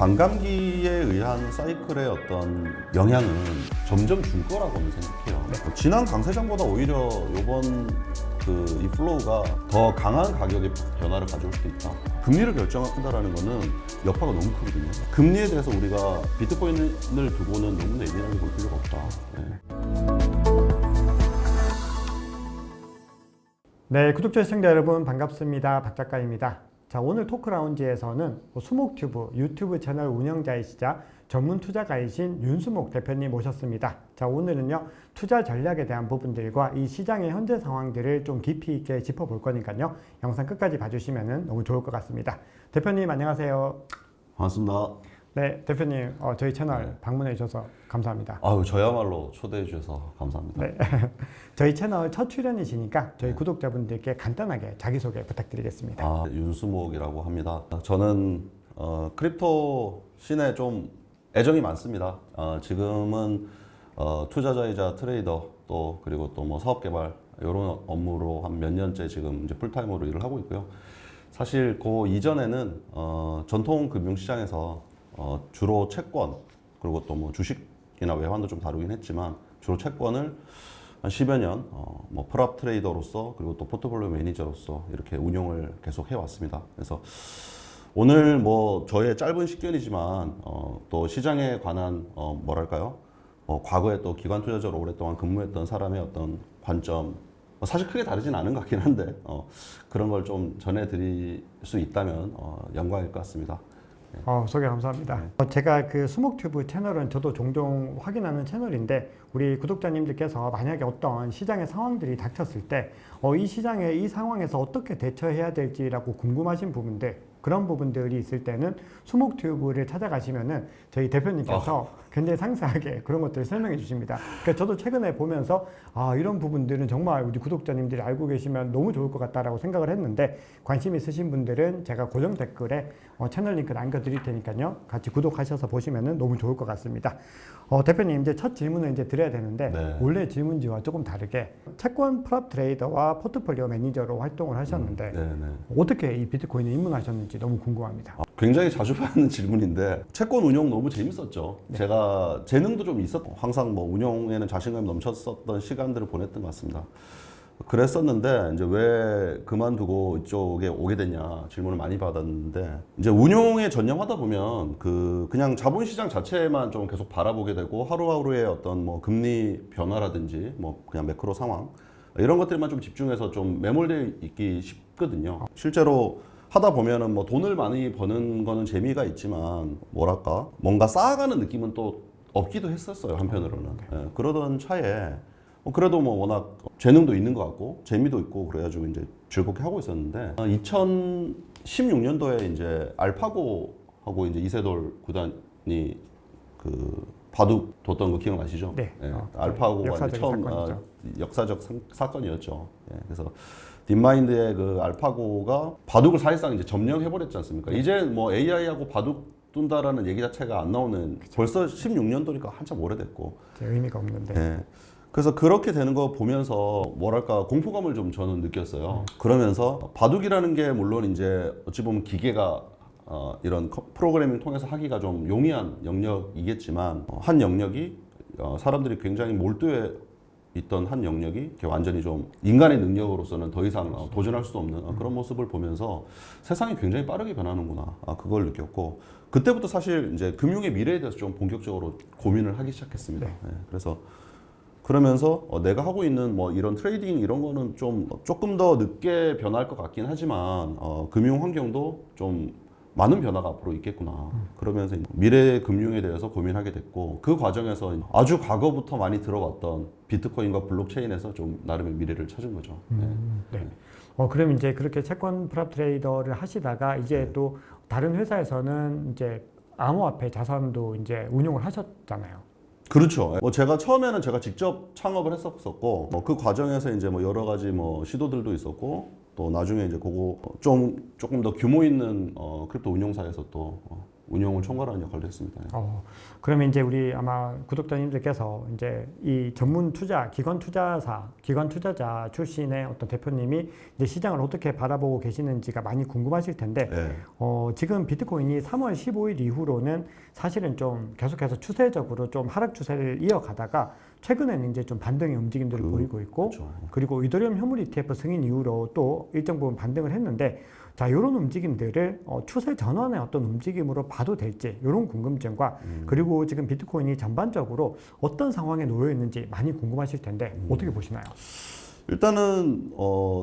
반감기에 의한 사이클의 어떤 영향은 점점 줄 거라고는 생각해요. 지난 강세장보다 오히려 이번 이 플로우가 더 강한 가격의 변화를 가져올 수도 있다. 금리를 결정한다라는 거는 여파가 너무 크거든요. 금리에 대해서 우리가 비트코인을 두고는 너무 예민하게 볼 필요가 없다. 네, 구독자 시청자 여러분 반갑습니다. 박 작가입니다. 자, 오늘 토크라운지에서는 수목튜브 유튜브 채널 운영자이시자 전문 투자가이신 윤수목 대표님 모셨습니다. 자, 오늘은요 투자 전략에 대한 부분들과 이 시장의 현재 상황들을 좀 깊이 있게 짚어볼 거니까요 영상 끝까지 봐주시면 너무 좋을 것 같습니다. 대표님 안녕하세요. 반갑습니다. 네, 대표님 저희 채널 방문해 주셔서 감사합니다. 아유, 저야말로 초대해 주셔서 감사합니다. 네, 저희 채널 첫 출연이시니까 저희 구독자분들께 간단하게 자기소개 부탁드리겠습니다. 윤수목이라고 합니다. 저는 크립토 씬에 좀 애정이 많습니다. 지금은 투자자이자 트레이더 또 그리고 또 뭐 사업 개발 이런 업무로 한 몇 년째 지금 이제 풀타임으로 일을 하고 있고요. 사실 그 이전에는 전통 금융시장에서 주로 채권 그리고 또 뭐 주식이나 외환도 좀 다루긴 했지만 주로 채권을 한 10여 년 뭐 프랍 트레이더로서 그리고 또 포트폴리오 매니저로서 이렇게 운용을 계속 해왔습니다. 그래서 오늘 뭐 저의 짧은 식견이지만 또 시장에 관한 뭐랄까요? 과거에 또 기관 투자자로 오랫동안 근무했던 사람의 어떤 관점 사실 크게 다르진 않은 것 같긴 한데 그런 걸 좀 전해드릴 수 있다면 영광일 것 같습니다. 소개 감사합니다. 제가 그 수목튜브 채널은 저도 종종 확인하는 채널인데 우리 구독자님들께서 만약에 어떤 시장의 상황들이 닥쳤을 때 이 시장의 이 상황에서 어떻게 대처해야 될지라고 궁금하신 부분들 그런 부분들이 있을 때는 수목튜브를 찾아가시면은 저희 대표님께서 굉장히 상세하게 그런 것들을 설명해 주십니다. 그러니까 저도 최근에 보면서 이런 부분들은 정말 우리 구독자님들이 알고 계시면 너무 좋을 것 같다라고 생각을 했는데 관심 있으신 분들은 제가 고정 댓글에 채널 링크 남겨드릴 테니까요. 같이 구독하셔서 보시면은 너무 좋을 것 같습니다. 대표님 이제 첫 질문을 이제 드려야 되는데 원래 질문지와 조금 다르게 채권 프랍 트레이더와 포트폴리오 매니저로 활동을 하셨는데 어떻게 이 비트코인에 입문하셨는지 너무 궁금합니다. 굉장히 자주 받는 질문인데 채권 운용 너무 재밌었죠. 제가 재능도 좀 있었고 항상 뭐 운용에는 자신감이 넘쳤었던 시간들을 보냈던 것 같습니다. 그랬었는데 이제 왜 그만두고 이쪽에 오게 됐냐 질문을 많이 받았는데 이제 운용에 전념하다 보면 그냥 자본시장 자체만 좀 계속 바라보게 되고 하루하루의 어떤 뭐 금리 변화라든지 뭐 그냥 매크로 상황 이런 것들만 좀 집중해서 좀 매몰되어 있기 쉽거든요. 실제로 하다 보면은 뭐 돈을 많이 버는 거는 재미가 있지만 뭐랄까 뭔가 쌓아가는 느낌은 또 없기도 했었어요 한편으로는. 그러던 차에 그래도 뭐 워낙 재능도 있는 것 같고 재미도 있고 그래가지고 이제 즐겁게 하고 있었는데 2016년도에 이제 알파고하고 이제 이세돌 구단이 그 바둑 뒀던 거 기억나시죠? 네. 알파고가 처음 역사적 사건이었죠. 그래서 딥마인드의 그 알파고가 바둑을 사실상 이제 점령해버렸지 않습니까? 이제 뭐 AI하고 바둑 둔다라는 얘기 자체가 안 나오는 벌써 16년도니까 한참 오래됐고 의미가 없는데. 그래서 그렇게 되는 거 보면서 뭐랄까 공포감을 좀 저는 느꼈어요. 그러면서 바둑이라는 게 물론 이제 어찌 보면 기계가 이런 프로그래밍 통해서 하기가 좀 용이한 영역이겠지만 한 영역이 사람들이 굉장히 몰두해 있던 한 영역이 이렇게 완전히 좀 인간의 능력으로서는 더 이상 도전할 수 없는 그런 모습을 보면서 세상이 굉장히 빠르게 변하는구나 그걸 느꼈고 그때부터 사실 이제 금융의 미래에 대해서 좀 본격적으로 고민을 하기 시작했습니다. 그래서 그러면서 내가 하고 있는 뭐 이런 트레이딩 이런 거는 조금 더 늦게 변할 것 같긴 하지만 금융 환경도 좀 많은 변화가 앞으로 있겠구나. 그러면서 미래 금융에 대해서 고민하게 됐고 그 과정에서 아주 과거부터 많이 들어왔던 비트코인과 블록체인에서 좀 나름의 미래를 찾은 거죠. 그럼 이제 그렇게 채권 프랍 트레이더를 하시다가 이제 또 다른 회사에서는 이제 암호화폐 자산도 이제 운용을 하셨잖아요. 그렇죠. 제가 처음에는 제가 직접 창업을 했었고 그 과정에서 이제 뭐 여러 가지 뭐 시도들도 있었고 또 나중에 이제 그거 조금 더 규모 있는 크립토 운용사에서 또 운영을 총괄하는 역할을 했습니다. 그러면 이제 우리 아마 구독자님들께서 이제 이 전문 투자, 기관 투자자 출신의 어떤 대표님이 이제 시장을 어떻게 바라보고 계시는지가 많이 궁금하실 텐데, 네. 지금 비트코인이 3월 15일 이후로는 사실은 좀 계속해서 추세적으로 좀 하락 추세를 이어가다가 최근에는 이제 좀 반등의 움직임들을 보이고 있고, 그렇죠. 그리고 이더리움 현물 ETF 승인 이후로 또 일정 부분 반등을 했는데, 자, 이런 움직임들을 추세 전환의 어떤 움직임으로 봐도 될지 이런 궁금증과 그리고 지금 비트코인이 전반적으로 어떤 상황에 놓여 있는지 많이 궁금하실 텐데 어떻게 보시나요? 일단은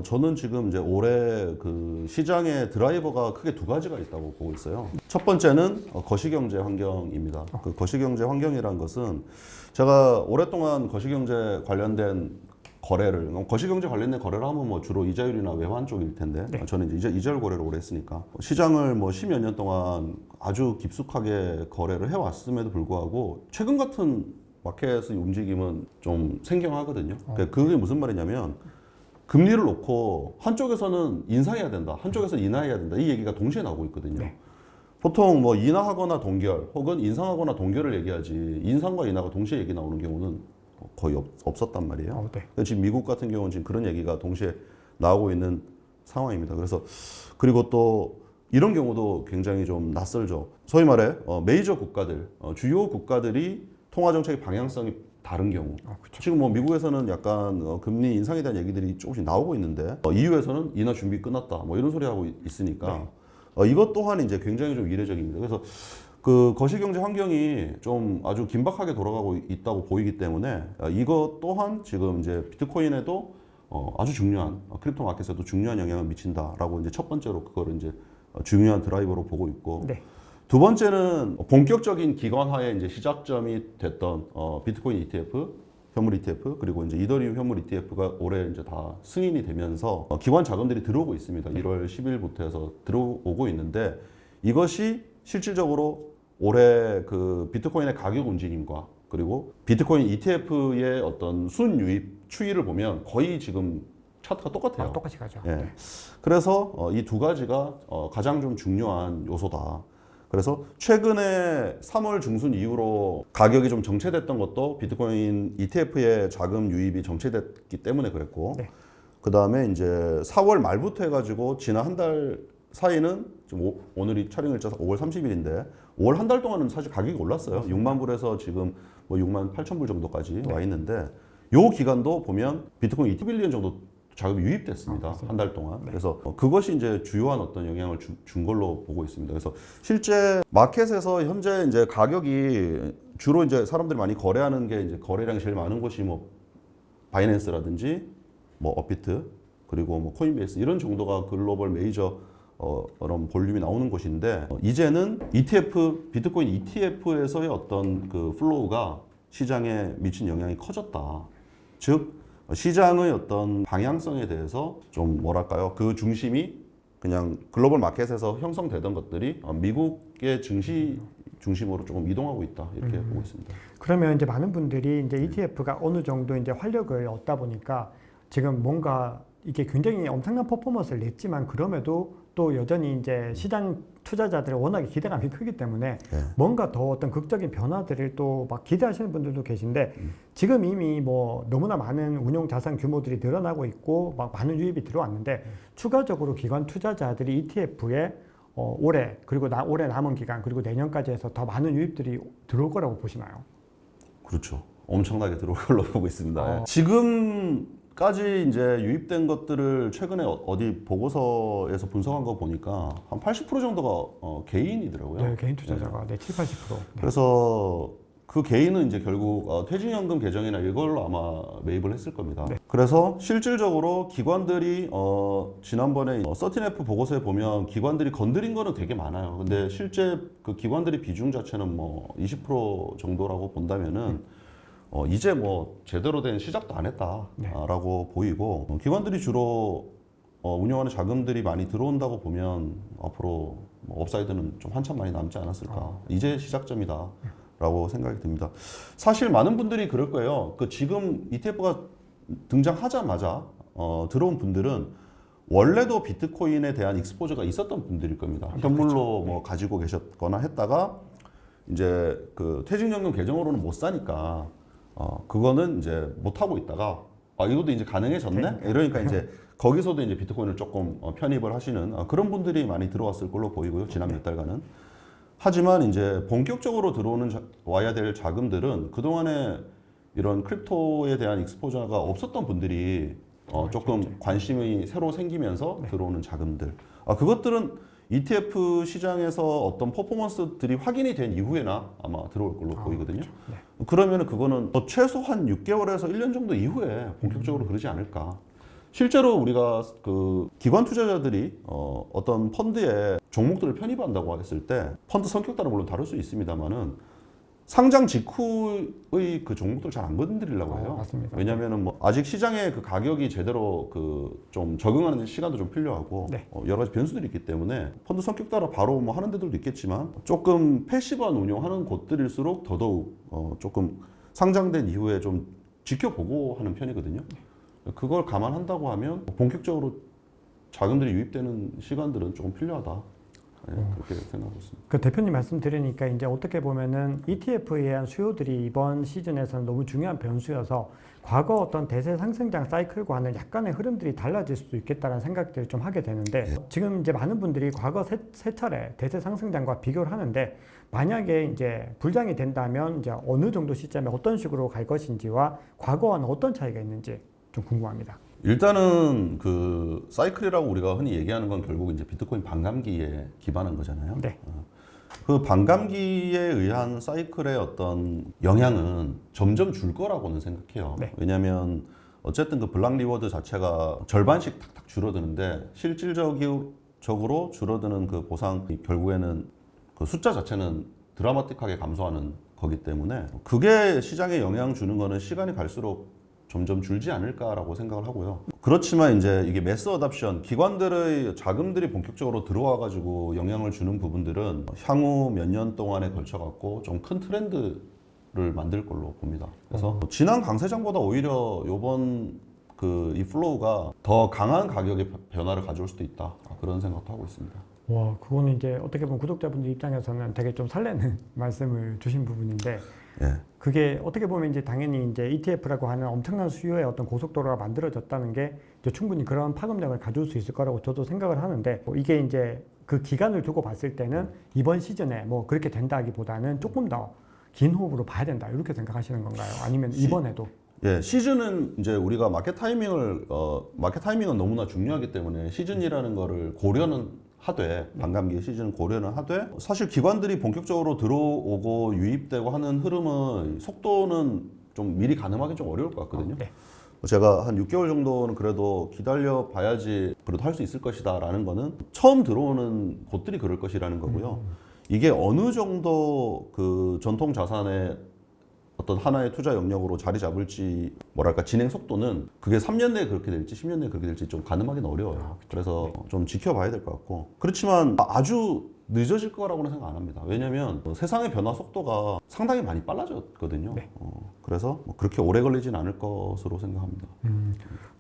저는 지금 이제 올해 그 시장의 드라이버가 크게 두 가지가 있다고 보고 있어요. 첫 번째는 거시경제 환경입니다. 그 거시경제 환경이란 것은 제가 오랫동안 거시경제 관련된 거래를, 거시경제 관련된 거래를 하면 뭐 주로 이자율이나 외환 쪽일 텐데, 네. 저는 이제 이자율 거래를 오래 했으니까 시장을 뭐 10여 년 동안 아주 깊숙하게 거래를 해왔음에도 불구하고 최근 같은 마켓의 움직임은 좀 생경하거든요. 그게 무슨 말이냐면 금리를 놓고 한쪽에서는 인상해야 된다, 한쪽에서 인하해야 된다, 이 얘기가 동시에 나오고 있거든요. 네. 보통 뭐 인하하거나 동결 혹은 인상하거나 동결을 얘기하지 인상과 인하가 동시에 얘기 나오는 경우는 거의 없었단 말이에요. 네. 지금 미국 같은 경우는 지금 그런 얘기가 동시에 나오고 있는 상황입니다. 그래서 그리고 또 이런 경우도 굉장히 좀 낯설죠. 소위 말해 메이저 국가들, 주요 국가들이 통화 정책의 방향성이 다른 경우. 그렇죠. 지금 뭐 미국에서는 약간 금리 인상에 대한 얘기들이 조금씩 나오고 있는데 EU에서는 인하 준비 끝났다, 뭐 이런 소리 하고 있으니까 이것 또한 이제 굉장히 좀 이례적입니다. 그래서 그 거시경제 환경이 좀 아주 긴박하게 돌아가고 있다고 보이기 때문에 이것 또한 지금 이제 비트코인에도 아주 중요한 크립토 마켓에도 중요한 영향을 미친다라고 이제 첫 번째로 그거를 이제 중요한 드라이버로 보고 있고, 네. 두 번째는 본격적인 기관화의 이제 시작점이 됐던 비트코인 ETF, 현물 ETF, 그리고 이제 이더리움 현물 ETF가 올해 이제 다 승인이 되면서 기관 자금들이 들어오고 있습니다. 1월 10일부터 해서 들어오고 있는데 이것이 실질적으로 올해 그 비트코인의 가격 움직임과 그리고 비트코인 ETF의 어떤 순유입 추이를 보면 거의 지금 차트가 똑같아요. 똑같이 가죠. 예. 네. 그래서 이 두 가지가 가장 좀 중요한 요소다. 그래서 최근에 3월 중순 이후로 가격이 좀 정체됐던 것도 비트코인 ETF의 자금 유입이 정체됐기 때문에 그랬고, 네. 그 다음에 이제 4월 말부터 해가지고 지난 한 달 사이는 지금 오늘이 촬영일자 5월 30일인데 5월 한 달 동안은 사실 가격이 올랐어요. 6만 불에서 지금 뭐 6만 8천 불 정도까지 와 있는데 요 기간도 보면 비트코인 2빌리언 정도 자금이 유입됐습니다. 한 달 동안. 그래서 그것이 이제 주요한 어떤 영향을 준 걸로 보고 있습니다. 그래서 실제 마켓에서 현재 이제 가격이 주로 이제 사람들이 많이 거래하는 게 이제 거래량이 제일 많은 곳이 뭐 바이낸스라든지 뭐 업비트 그리고 뭐 코인베이스 이런 정도가 글로벌 메이저 그런 볼륨이 나오는 곳인데 이제는 ETF, 비트코인 ETF에서의 어떤 그 플로우가 시장에 미친 영향이 커졌다. 즉 시장의 어떤 방향성에 대해서 좀 뭐랄까요? 그 중심이 그냥 글로벌 마켓에서 형성되던 것들이 미국의 증시 중심으로 조금 이동하고 있다. 이렇게 보고 있습니다. 그러면 이제 많은 분들이 이제 ETF가 어느 정도 이제 활력을 얻다 보니까 지금 뭔가 이게 굉장히 엄청난 퍼포먼스를 냈지만 그럼에도 또 여전히 이제 시장 투자자들의 워낙에 기대감이 크기 때문에 뭔가 더 어떤 극적인 변화들을 또 막 기대하시는 분들도 계신데 지금 이미 뭐 너무나 많은 운용 자산 규모들이 늘어나고 있고 막 많은 유입이 들어왔는데 추가적으로 기관 투자자들이 ETF에 올해 그리고 올해 남은 기간 그리고 내년까지 해서 더 많은 유입들이 들어올 거라고 보시나요? 그렇죠. 엄청나게 들어올 걸로 보고 있습니다. 지금까지 이제 유입된 것들을 최근에 어디 보고서에서 분석한 거 보니까 한 80% 정도가 개인이더라고요. 네, 개인 투자자가 7, 80%. 네. 그래서 그 개인은 이제 결국 퇴직연금 계정이나 이걸로 아마 매입을 했을 겁니다. 그래서 실질적으로 기관들이 지난번에 13F 보고서에 보면 기관들이 건드린 거는 되게 많아요. 근데 실제 그 기관들의 비중 자체는 뭐 20% 정도라고 본다면은 이제 뭐 제대로 된 시작도 안 했다라고 보이고 기관들이 주로 운영하는 자금들이 많이 들어온다고 보면 앞으로 뭐 업사이드는 좀 한참 많이 남지 않았을까. 이제 시작점이다. 라고 생각이 듭니다. 사실 많은 분들이 그럴 거예요. 그 지금 ETF가 등장하자마자 들어온 분들은 원래도 비트코인에 대한 익스포저가 있었던 분들일 겁니다. 현물로 뭐 가지고 계셨거나 했다가 이제 그 퇴직연금 계정으로는 못 사니까 그거는 이제 못 하고 있다가 이것도 이제 가능해졌네. 이러니까 이제 거기서도 이제 비트코인을 조금 편입을 하시는 그런 분들이 많이 들어왔을 걸로 보이고요. 지난 몇 달간은. 하지만 이제 본격적으로 들어오는 와야 될 자금들은 그동안에 이런 크립토에 대한 익스포저가 없었던 분들이 조금 관심이 새로 생기면서 들어오는 자금들. 그것들은 ETF 시장에서 어떤 퍼포먼스들이 확인이 된 이후에나 아마 들어올 걸로 보이거든요. 그렇죠. 네. 그러면 그거는 최소한 6개월에서 1년 정도 이후에 본격적으로 그러지 않을까. 실제로 우리가 그 기관 투자자들이 어떤 펀드에 종목들을 편입한다고 했을 때 펀드 성격 따라 물론 다를 수 있습니다만은 상장 직후의 그 종목들 잘 안 건드리려고 해요. 맞습니다. 왜냐하면은 뭐 아직 시장에 그 가격이 제대로 그 좀 적응하는 시간도 좀 필요하고 네. 여러 가지 변수들이 있기 때문에 펀드 성격 따라 바로 뭐 하는 데들도 있겠지만 조금 패시브한 운용하는 곳들일수록 더더욱 조금 상장된 이후에 좀 지켜보고 하는 편이거든요. 그걸 감안한다고 하면 본격적으로 자금들이 유입되는 시간들은 조금 필요하다. 그렇게 생각하고 있습니다. 그 대표님 말씀 들으니까 이제 어떻게 보면은 ETF에 의한 수요들이 이번 시즌에서는 너무 중요한 변수여서 과거 어떤 대세 상승장 사이클과는 약간의 흐름들이 달라질 수도 있겠다는 생각들을 좀 하게 되는데 지금 이제 많은 분들이 과거 세 차례 대세 상승장과 비교를 하는데 만약에 이제 불장이 된다면 이제 어느 정도 시점에 어떤 식으로 갈 것인지와 과거와는 어떤 차이가 있는지 좀 궁금합니다. 일단은 그 사이클이라고 우리가 흔히 얘기하는 건 결국 이제 비트코인 반감기에 기반한 거잖아요. 네. 그 반감기에 의한 사이클의 어떤 영향은 점점 줄 거라고는 생각해요. 네. 왜냐하면 어쨌든 그 블락 리워드 자체가 절반씩 탁탁 줄어드는데 실질적으로 줄어드는 그 보상이 결국에는 그 숫자 자체는 드라마틱하게 감소하는 거기 때문에 그게 시장에 영향 주는 거는 시간이 갈수록 점점 줄지 않을까라고 생각을 하고요. 그렇지만 이제 이게 매스 어답션, 기관들의 자금들이 본격적으로 들어와 가지고 영향을 주는 부분들은 향후 몇 년 동안에 걸쳐 갖고 좀 큰 트렌드를 만들 걸로 봅니다. 그래서 지난 강세장보다 오히려 요번 그 이 플로우가 더 강한 가격의 변화를 가져올 수도 있다. 그런 생각도 하고 있습니다. 와, 그거는 이제 어떻게 보면 구독자분들 입장에서는 되게 좀 설레는 말씀을 주신 부분인데 예. 그게 어떻게 보면 이제 당연히 이제 ETF라고 하는 엄청난 수요의 어떤 고속도로가 만들어졌다는 게 이제 충분히 그런 파급력을 가져올 수 있을 거라고 저도 생각을 하는데 이게 이제 그 기간을 두고 봤을 때는 이번 시즌에 뭐 그렇게 된다기보다는 조금 더 긴 호흡으로 봐야 된다 이렇게 생각하시는 건가요? 아니면 이번에도? 예, 시즌은 이제 우리가 마켓 타이밍은 너무나 중요하기 때문에 시즌이라는 거를 고려는 하되 반감기 시즌 고려는 하되 사실 기관들이 본격적으로 들어오고 유입되고 하는 흐름은 속도는 좀 미리 가늠하기 좀 어려울 것 같거든요. 네. 제가 한 6개월 정도는 그래도 기다려 봐야지 그래도 할 수 있을 것이다라는 거는 처음 들어오는 곳들이 그럴 것이라는 거고요. 이게 어느 정도 그 전통 자산의 어떤 하나의 투자 영역으로 자리 잡을지 뭐랄까 진행 속도는 그게 3년 내에 그렇게 될지 10년 내에 그렇게 될지 좀 가늠하기는 어려워요. 그래서 좀 지켜봐야 될 것 같고 그렇지만 아주 늦어질 거라고는 생각 안 합니다. 왜냐하면 세상의 변화 속도가 상당히 많이 빨라졌거든요. 네. 그래서 그렇게 오래 걸리진 않을 것으로 생각합니다.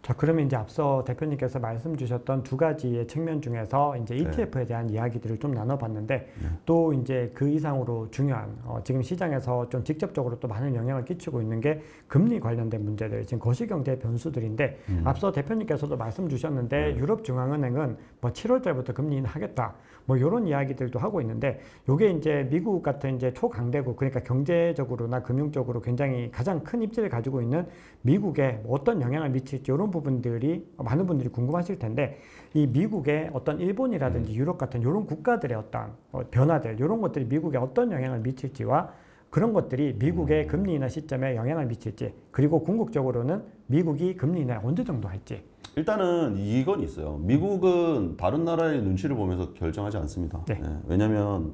자, 그러면 이제 앞서 대표님께서 말씀 주셨던 두 가지의 측면 중에서 이제 ETF에 대한 이야기들을 좀 나눠봤는데 또 이제 그 이상으로 중요한 지금 시장에서 좀 직접적으로 또 많은 영향을 끼치고 있는 게 금리 관련된 문제들, 지금 거시경제 변수들인데 앞서 대표님께서도 말씀 주셨는데 유럽 중앙은행은 뭐 7월 달부터 금리 인하하겠다. 뭐 이런 이야기들도 하고 있는데 요게 이제 미국 같은 이제 초강대국 그러니까 경제적으로나 금융적으로 굉장히 가장 큰 입지를 가지고 있는 미국에 어떤 영향을 미칠지 이런 부분들이 많은 분들이 궁금하실 텐데 이 미국의 어떤 일본이라든지 유럽 같은 이런 국가들의 어떤 변화들 이런 것들이 미국에 어떤 영향을 미칠지와 그런 것들이 미국의 금리 인하 시점에 영향을 미칠지 그리고 궁극적으로는 미국이 금리 인하 언제 정도 할지 일단은 이건 있어요. 미국은 다른 나라의 눈치를 보면서 결정하지 않습니다. 네. 왜냐하면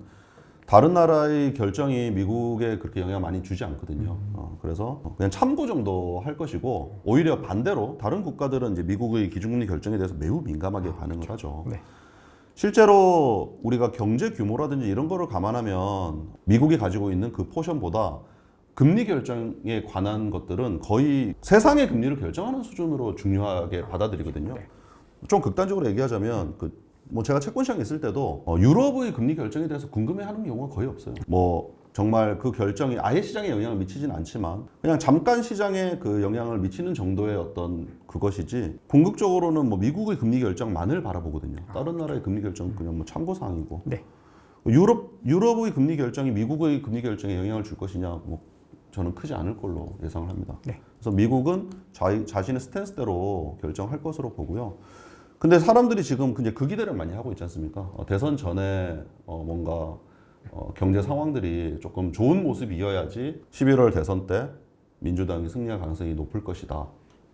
다른 나라의 결정이 미국에 그렇게 영향을 많이 주지 않거든요. 그래서 그냥 참고 정도 할 것이고 오히려 반대로 다른 국가들은 이제 미국의 기준금리 결정에 대해서 매우 민감하게 반응을 하죠. 네. 실제로 우리가 경제 규모라든지 이런 거를 감안하면 미국이 가지고 있는 그 포션보다 금리 결정에 관한 것들은 거의 세상의 금리를 결정하는 수준으로 중요하게 받아들이거든요. 좀 극단적으로 얘기하자면 뭐 제가 채권 시장에 있을 때도 유럽의 금리 결정에 대해서 궁금해하는 경우가 거의 없어요. 뭐 정말 그 결정이 아예 시장에 영향을 미치진 않지만 그냥 잠깐 시장에 그 영향을 미치는 정도의 어떤 그것이지 궁극적으로는 뭐 미국의 금리 결정만을 바라보거든요. 다른 나라의 금리 결정은 그냥 뭐 참고 사항이고. 네. 유럽의 금리 결정이 미국의 금리 결정에 영향을 줄 것이냐, 뭐 저는 크지 않을 걸로 예상을 합니다. 네. 그래서 미국은 자신의 스탠스대로 결정할 것으로 보고요. 근데 사람들이 지금 이제 그 기대를 많이 하고 있지 않습니까? 대선 전에 뭔가 경제 상황들이 조금 좋은 모습이어야지 11월 대선 때 민주당이 승리할 가능성이 높을 것이다.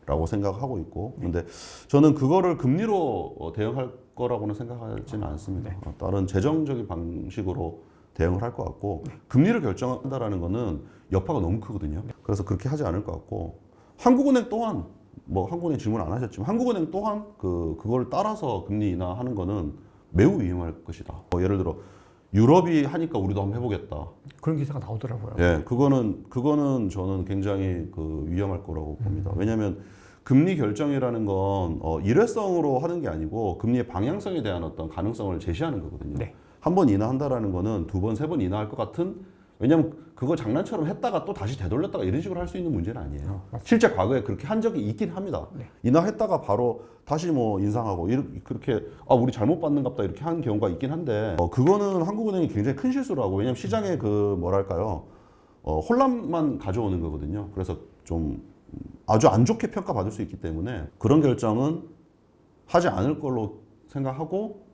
라고 생각하고 있고, 근데 저는 그거를 금리로 대응할 거라고는 생각하지는 않습니다. 다른 재정적인 방식으로 대응을 할 것 같고, 금리를 결정한다라는 거는 여파가 너무 크거든요. 그래서 그렇게 하지 않을 것 같고, 한국은행 또한 뭐 한국은행 질문 안 하셨지만 한국은행 또한 그걸 따라서 금리 인하하는 거는 매우 위험할 것이다. 예를 들어 유럽이 하니까 우리도 한번 해보겠다. 그런 기사가 나오더라고요. 예, 그거는 저는 굉장히 위험할 거라고 봅니다. 왜냐하면 금리 결정이라는 건 일회성으로 하는 게 아니고 금리의 방향성에 대한 어떤 가능성을 제시하는 거거든요. 네. 한 번 인하한다라는 거는 두 번, 세 번 인하할 것 같은, 왜냐하면 그거 장난처럼 했다가 또 다시 되돌렸다가 이런 식으로 할 수 있는 문제는 아니에요. 실제 과거에 그렇게 한 적이 있긴 합니다. 네. 인하했다가 바로 다시 뭐 인상하고 그렇게 우리 잘못 받는갑다 이렇게 한 경우가 있긴 한데 그거는 한국은행이 굉장히 큰 실수를 하고, 왜냐하면 시장에 뭐랄까요, 혼란만 가져오는 거거든요. 그래서 좀 아주 안 좋게 평가받을 수 있기 때문에 그런 결정은 하지 않을 걸로 생각하고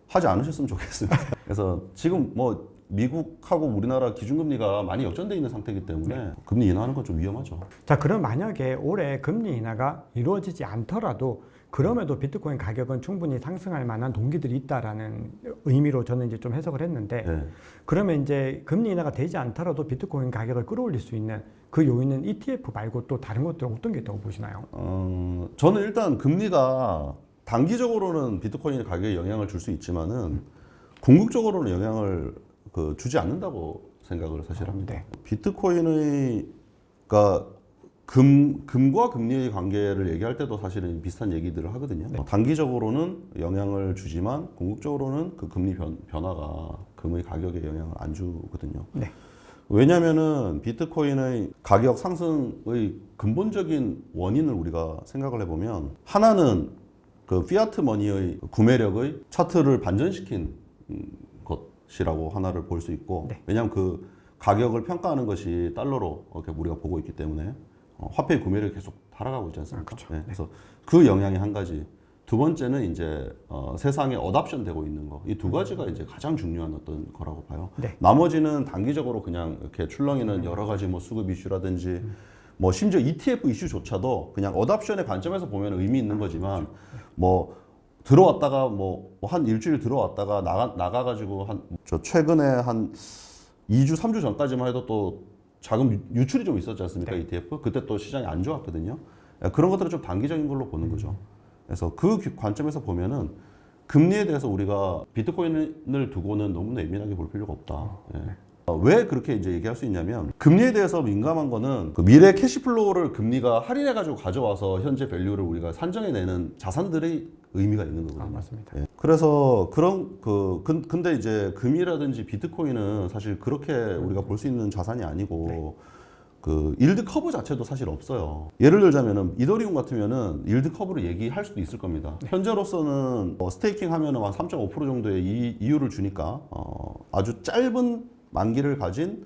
하지 않으셨으면 좋겠습니다. 그래서 지금 뭐 미국하고 우리나라 기준금리가 많이 역전되어 있는 상태이기 때문에 금리 인하하는 건 좀 위험하죠. 자, 그럼 만약에 올해 금리 인하가 이루어지지 않더라도 그럼에도 비트코인 가격은 충분히 상승할 만한 동기들이 있다라는 의미로 저는 이제 좀 해석을 했는데, 네. 그러면 이제 금리 인하가 되지 않더라도 비트코인 가격을 끌어올릴 수 있는 그 요인은 ETF 말고 또 다른 것들 어떤 게 있다고 보시나요? 저는 일단 금리가 단기적으로는 비트코인 가격에 영향을 줄 수 있지만은 궁극적으로는 영향을 주지 않는다고 생각을 사실 합니다. 네. 비트코인의 그러니까 금과 금리의 관계를 얘기할 때도 사실은 비슷한 얘기들을 하거든요. 네. 단기적으로는 영향을 주지만 궁극적으로는 그 금리 변화가 금의 가격에 영향을 안 주거든요. 네. 왜냐하면은 비트코인의 가격 상승의 근본적인 원인을 우리가 생각을 해보면, 하나는 그 피아트 머니의 구매력의 차트를 반전시킨 것이라고 하나를 볼 수 있고, 네. 왜냐하면 그 가격을 평가하는 것이 달러로 이렇게 우리가 보고 있기 때문에 화폐의 구매력이 계속 달아가고 있지 않습니까? 그렇죠. 네, 그래서 그 영향이 한 가지. 두 번째는 이제 세상에 어답션 되고 있는 거. 이 두 가지가 이제 가장 중요한 어떤 거라고 봐요. 네. 나머지는 단기적으로 그냥 이렇게 출렁이는 여러 가지 뭐 수급 이슈라든지 뭐 심지어 ETF 이슈조차도 그냥 어답션의 관점에서 보면 의미 있는 거지만, 뭐 들어왔다가 뭐 한 일주일 들어왔다가 나가가지고 저 최근에 한 2주, 3주 전까지만 해도 또 자금 유출이 좀 있었지 않습니까? 네. ETF. 그때 또 시장이 안 좋았거든요. 그런 것들은 좀 단기적인 걸로 보는 거죠. 그래서 그 관점에서 보면은 금리에 대해서 우리가 비트코인을 두고는 너무 예민하게 볼 필요가 없다. 예. 왜 그렇게 이제 얘기할 수 있냐면, 금리에 대해서 민감한 거는 그 미래 캐시플로우를 금리가 할인해가지고 가져와서 현재 밸류를 우리가 산정해내는 자산들의 의미가 있는 거거든요. 맞습니다. 예. 그래서 근데 이제 금이라든지 비트코인은 사실 그렇게 우리가 볼 수 있는 자산이 아니고, 그 일드 커브 자체도 사실 없어요. 예를 들자면은 이더리움 같으면은 일드 커브를 얘기할 수도 있을 겁니다. 현재로서는 스테이킹 하면은 한 3.5% 정도의 이율을 주니까 아주 짧은 만기를 가진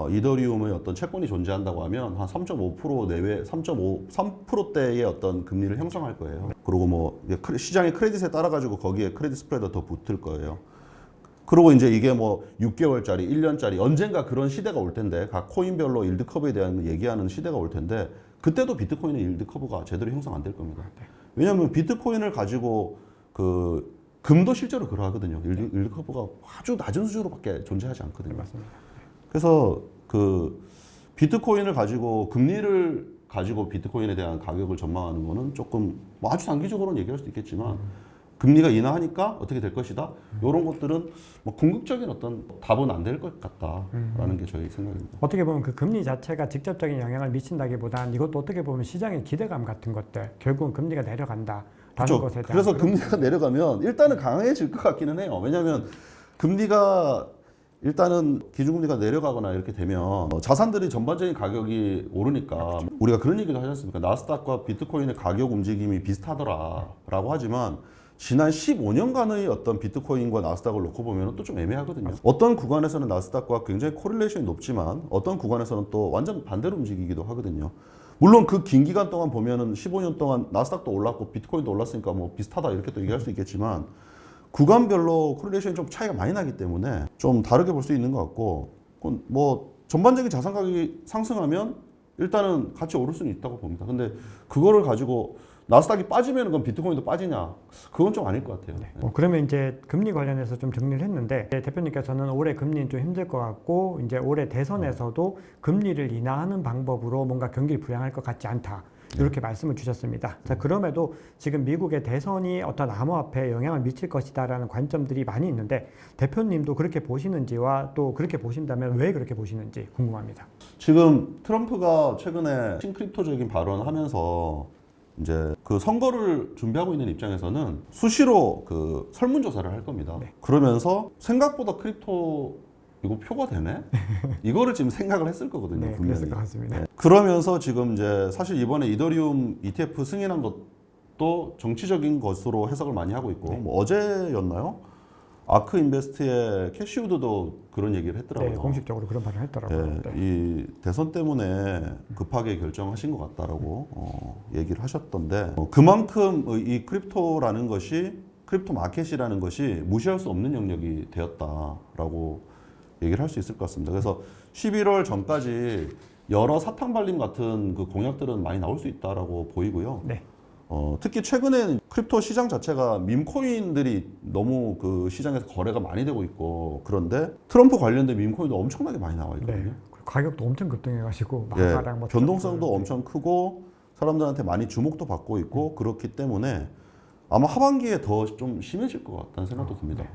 이더리움의 어떤 채권이 존재한다고 하면 한 3.5% 내외, 3%대의 어떤 금리를 형성할 거예요. 그리고 뭐 시장의 크레딧에 따라 가지고 거기에 크레딧 스프레드가 더 붙을 거예요. 그리고 이제 이게 뭐 6개월짜리, 1년짜리 언젠가 그런 시대가 올 텐데, 각 코인별로 일드 커브에 대한 얘기하는 시대가 올 텐데, 그때도 비트코인의 일드 커브가 제대로 형성 안 될 겁니다. 왜냐하면 비트코인을 가지고 금도 실제로 그러하거든요. 일드 커브가 아주 낮은 수준으로밖에 존재하지 않거든요. 맞습니다. 그래서 비트코인을 가지고 금리를 가지고 비트코인에 대한 가격을 전망하는 거는 조금 뭐 아주 단기적으로는 얘기할 수도 있겠지만, 금리가 인하하니까 어떻게 될 것이다. 이런 것들은 뭐 궁극적인 어떤 답은 안 될 것 같다라는 게 저희 생각입니다. 어떻게 보면 그 금리 자체가 직접적인 영향을 미친다기보단 이것도 어떻게 보면 시장의 기대감 같은 것들, 결국은 금리가 내려간다 다른 그렇죠. 것에 대한 그래서 그런 금리가 내려가면 일단은 강해질 것 같기는 해요. 왜냐하면 금리가 일단은 기준금리가 내려가거나 이렇게 되면 자산들이 전반적인 가격이 오르니까 우리가 그런 얘기도 하지 않습니까? 나스닥과 비트코인의 가격 움직임이 비슷하더라라고 하지만 지난 15년간의 어떤 비트코인과 나스닥을 놓고 보면 또 좀 애매하거든요. 어떤 구간에서는 나스닥과 굉장히 코릴레이션이 높지만 어떤 구간에서는 또 완전 반대로 움직이기도 하거든요. 물론 그 긴 기간 동안 보면은 15년 동안 나스닥도 올랐고 비트코인도 올랐으니까 뭐 비슷하다 이렇게 또 얘기할 수 있겠지만 구간별로 코릴레이션이 좀 차이가 많이 나기 때문에 좀 다르게 볼 수 있는 것 같고 그건 뭐 전반적인 자산 가격이 상승하면 일단은 같이 오를 수는 있다고 봅니다. 근데 그거를 가지고 나스닥이 빠지면 그건 비트코인도 빠지냐? 그건 좀 아닐 것 같아요. 그러면 이제 금리 관련해서 좀 정리를 했는데 대표님께서는 올해 금리는 좀 힘들 것 같고 이제 올해 대선에서도 금리를 인하하는 방법으로 뭔가 경기를 부양할 것 같지 않다. 이렇게 말씀을 주셨습니다. 자, 그럼에도 지금 미국의 대선이 어떤 암호화폐에 영향을 미칠 것이다라는 관점들이 많이 있는데 대표님도 그렇게 보시는지와 또 그렇게 보신다면 왜 그렇게 보시는지 궁금합니다. 지금 트럼프가 최근에 신크립토적인 발언을 하면서 이제 그 선거를 준비하고 있는 입장에서는 수시로 그 설문조사를 할 겁니다. 네. 그러면서 생각보다 크립토 이거 표가 되네? 이거를 지금 생각을 했을 거거든요. 네, 분명히. 그랬을 것 같습니다. 그러면서 지금 이제 사실 이번에 이더리움 ETF 승인한 것도 정치적인 것으로 해석을 많이 하고 있고 뭐 어제였나요? 아크 인베스트의 캐시우드도 그런 얘기를 했더라고요. 네, 공식적으로 그런 발언을 했더라고요. 네. 이 대선 때문에 급하게 결정하신 것 같다라고 얘기를 하셨던데 그만큼 이 크립토라는 것이 크립토 마켓이라는 것이 무시할 수 없는 영역이 되었다라고 얘기를 할 수 있을 것 같습니다. 그래서 11월 전까지 여러 사탕 발림 같은 그 공약들은 많이 나올 수 있다라고 보이고요. 네. 특히 최근에 크립토 시장 자체가 밈코인들이 너무 그 시장에서 거래가 많이 되고 있고 그런데 트럼프 관련된 밈코인도 엄청나게 많이 나와 있거든요. 네. 가격도 엄청 급등해가지고 예, 마가랑 뭐 변동성도 트럼프, 엄청 크고 사람들한테 많이 주목도 받고 있고 그렇기 때문에 아마 하반기에 더 좀 심해질 것 같다는 생각도 듭니다.